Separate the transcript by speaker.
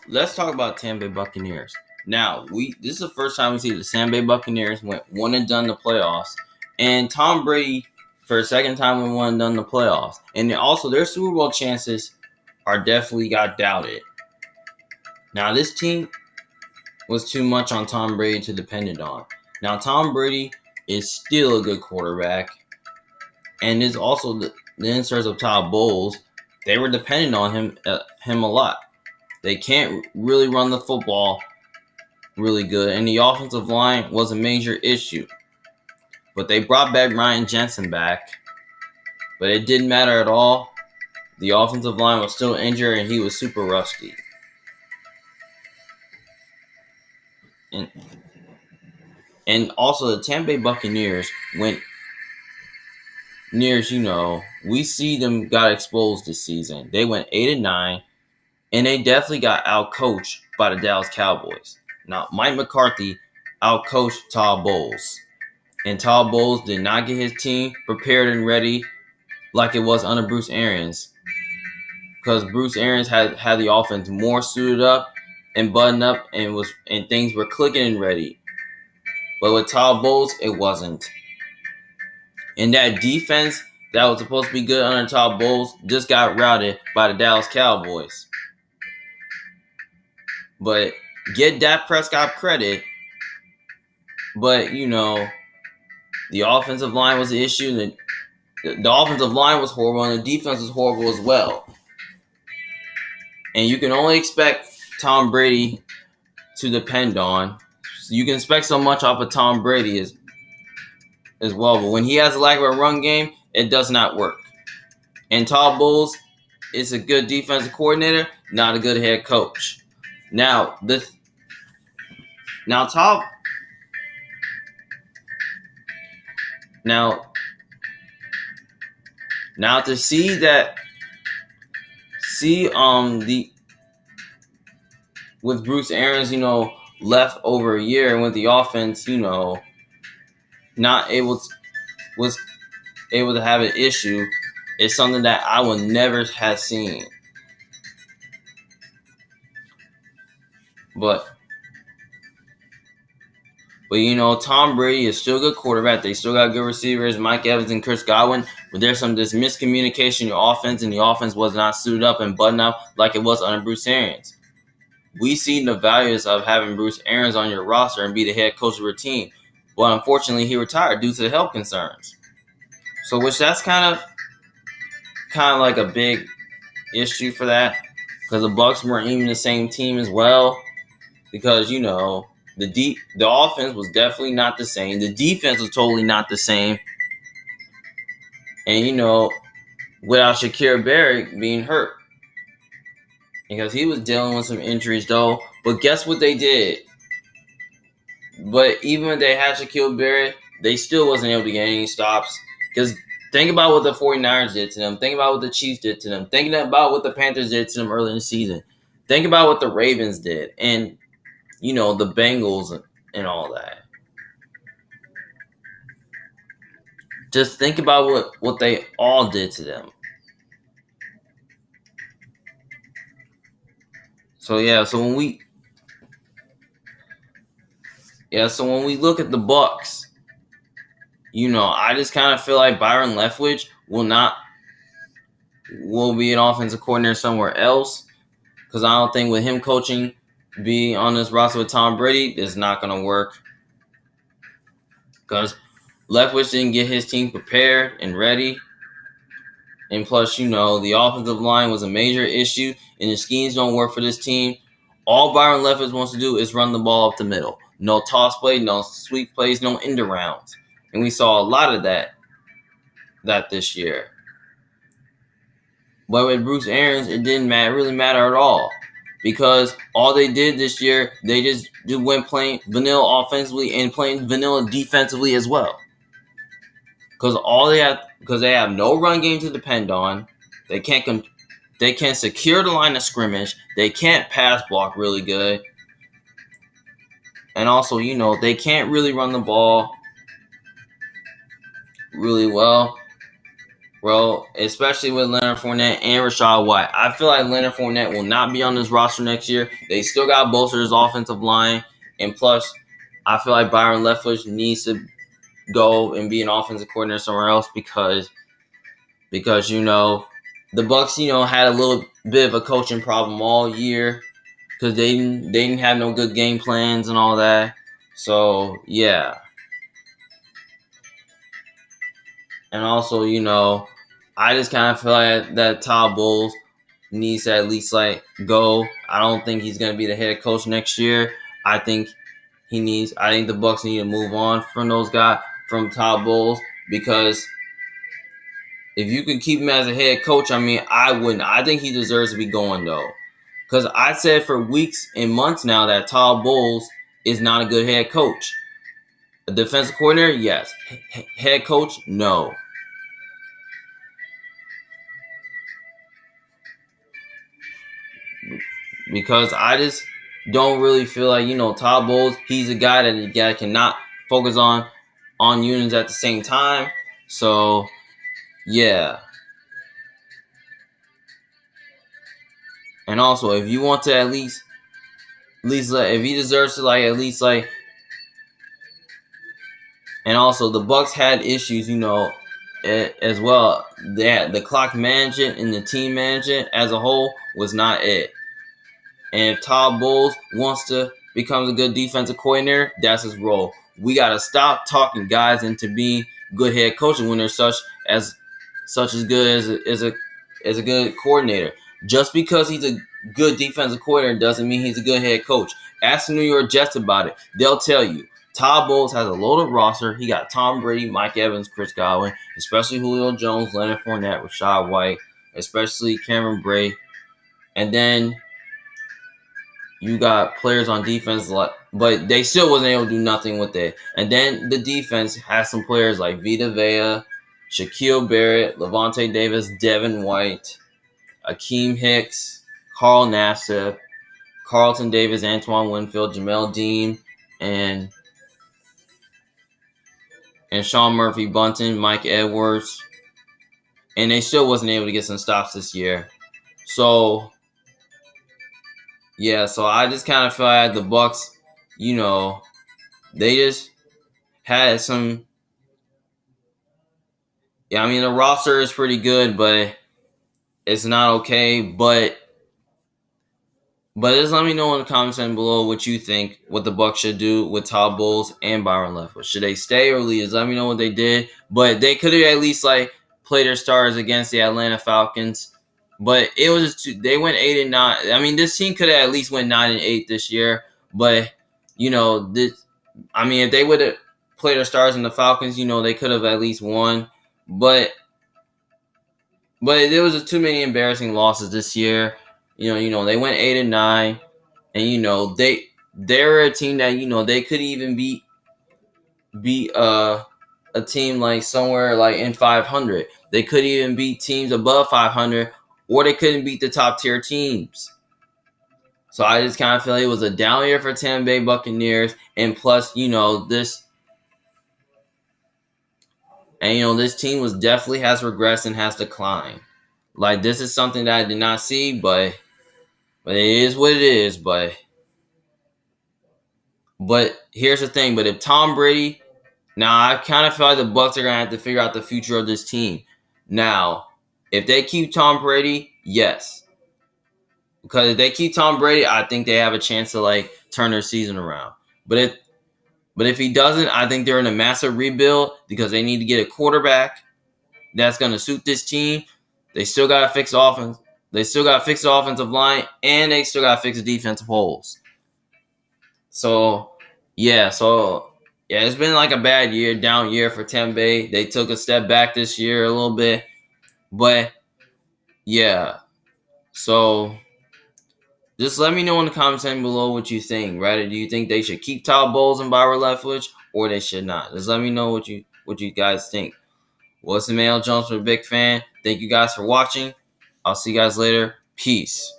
Speaker 1: let's talk about Tampa Bay Buccaneers. Now, this is the first time we see the Tampa Bay Buccaneers went one and done the playoffs, and Tom Brady for a second time went one and done the playoffs, and also their Super Bowl chances are definitely got doubted. Now, this team was too much on Tom Brady to depend on. Now, Tom Brady is still a good quarterback, and is also the inserts of Todd Bowles. They were dependent on him a lot. They can't really run the football really good, and the offensive line was a major issue. But they brought back Ryan Jensen back, but it didn't matter at all. The offensive line was still injured, and he was super rusty. And also the Tampa Bay Buccaneers went we see them got exposed this season. They went 8-9, and they definitely got outcoached by the Dallas Cowboys. Now, Mike McCarthy outcoached Todd Bowles, and Todd Bowles did not get his team prepared and ready like it was under Bruce Arians, because Bruce Arians had the offense more suited up and buttoned up, and things were clicking and ready. But with Todd Bowles, it wasn't. And that defense that was supposed to be good under Todd Bowles just got routed by the Dallas Cowboys. But get Dak Prescott credit, but the offensive line was the issue. The offensive line was horrible, and the defense was horrible as well. And you can only expect Tom Brady to depend on. You can expect so much off of Tom Brady as well, but when he has a lack of a run game, it does not work. And Todd Bowles is a good defensive coordinator, not a good head coach. Now to with Bruce Arians, left over a year, and with the offense, not able to have an issue, is something that I would never have seen. But Tom Brady is still a good quarterback. They still got good receivers, Mike Evans and Chris Godwin. But there's this miscommunication in your offense, and the offense was not suited up and buttoned up like it was under Bruce Arians. We see the values of having Bruce Arians on your roster and be the head coach of your team. But unfortunately, he retired due to the health concerns. So, which that's kind of like a big issue for that, because the Bucs weren't even the same team as well. Because the offense was definitely not the same. The defense was totally not the same. And without Shakir Barrett being hurt, because he was dealing with some injuries though. But guess what they did? But even when they had Shaquille Barrett, they still wasn't able to get any stops. Because think about what the 49ers did to them. Think about what the Chiefs did to them. Think about what the Panthers did to them early in the season. Think about what the Ravens did. And, the Bengals and all that. Just think about what they all did to them. So when we look at the Bucs, I just kind of feel like Byron Leftwich will be an offensive coordinator somewhere else, because I don't think with him coaching, be on this roster with Tom Brady, it's not going to work. Because Leftwich didn't get his team prepared and ready. And plus, the offensive line was a major issue, and the schemes don't work for this team. All Byron Leftwich wants to do is run the ball up the middle. No toss play, no sweep plays, no end arounds. And we saw a lot of that this year. But with Bruce Arians, it didn't really matter at all. Because all they did this year, they just went playing vanilla offensively and playing vanilla defensively as well. Because they have no run game to depend on. They can't secure the line of scrimmage. They can't pass block really good. And also, they can't really run the ball really well. Well, especially with Leonard Fournette and Rachaad White. I feel like Leonard Fournette will not be on this roster next year. They still got bolstered offensive line. And plus, I feel like Byron Leftwich needs to go and be an offensive coordinator somewhere else because the Bucs had a little bit of a coaching problem all year because they didn't have no good game plans and all that. So yeah, and also I just kind of feel like that Todd Bowles needs to at least go. I don't think he's gonna be the head coach next year. I think I think the Bucs need to move on from those guys from Todd Bowles because if you could keep him as a head coach, I mean, I wouldn't. I think he deserves to be going though, because I said for weeks and months now that Todd Bowles is not a good head coach. A defensive coordinator, yes. Head coach, no. Because I just don't really feel like Todd Bowles. He's a guy that the guy cannot focus on units at the same time. So yeah. And also, if you want to at least if he deserves to at least and also the Bucs had issues, as well. That the clock management and the team management as a whole was not it. And if Todd Bowles wants to become a good defensive coordinator, that's his role. We gotta stop talking guys into being good head coaches when they're such as good as a good coordinator. Just because he's a good defensive coordinator doesn't mean he's a good head coach. Ask the New York Jets about it. They'll tell you. Todd Bowles has a loaded roster. He got Tom Brady, Mike Evans, Chris Godwin, especially Julio Jones, Leonard Fournette, Rachaad White, especially Cameron Bray. And then you got players on defense, but they still wasn't able to do nothing with it. And then the defense has some players like Vita Vea, Shaquille Barrett, Levante Davis, Devin White, Akeem Hicks, Carl Nassib, Carlton Davis, Antoine Winfield, Jamel Dean, and Sean Murphy Bunton, Mike Edwards. And they still wasn't able to get some stops this year. So yeah, so I just kind of feel like the Bucs, they just had some. Yeah, I mean the roster is pretty good, but it's not okay. But just let me know in the comments section below what you think, what the Bucs should do with Todd Bowles and Byron Leftwich. Should they stay or leave? Just let me know what they did. But they could have at least played their stars against the Atlanta Falcons. But it was just they went 8-9. I mean, this team could have at least went 9-8 this year. But if they would have played their stars in the Falcons, they could have at least won. But there was just too many embarrassing losses this year. They went 8-9, and they're a team that they could even beat a team somewhere in 500. They could even beat teams above 500, or they couldn't beat the top tier teams. So I just kind of feel like it was a down year for Tampa Bay Buccaneers, and plus this. And this team definitely has regressed and has declined. This is something that I did not see, but it is what it is. But here's the thing. But if Tom Brady, now I kind of feel like the Bucs are gonna have to figure out the future of this team. Now, if they keep Tom Brady, yes, because if they keep Tom Brady, I think they have a chance to turn their season around. But if he doesn't, I think they're in a massive rebuild because they need to get a quarterback that's gonna suit this team. They still gotta fix the offense. They still gotta fix the offensive line, and they still gotta fix the defensive holes. So yeah, it's been a bad year, down year for Tampa Bay. They took a step back this year a little bit, but yeah. So just let me know in the comments section below what you think. Right? Do you think they should keep Todd Bowles and Byron Leftwich, or they should not? Just let me know what you guys think. Well, it's Emmanuel Jones from Big Fan. Thank you guys for watching. I'll see you guys later. Peace.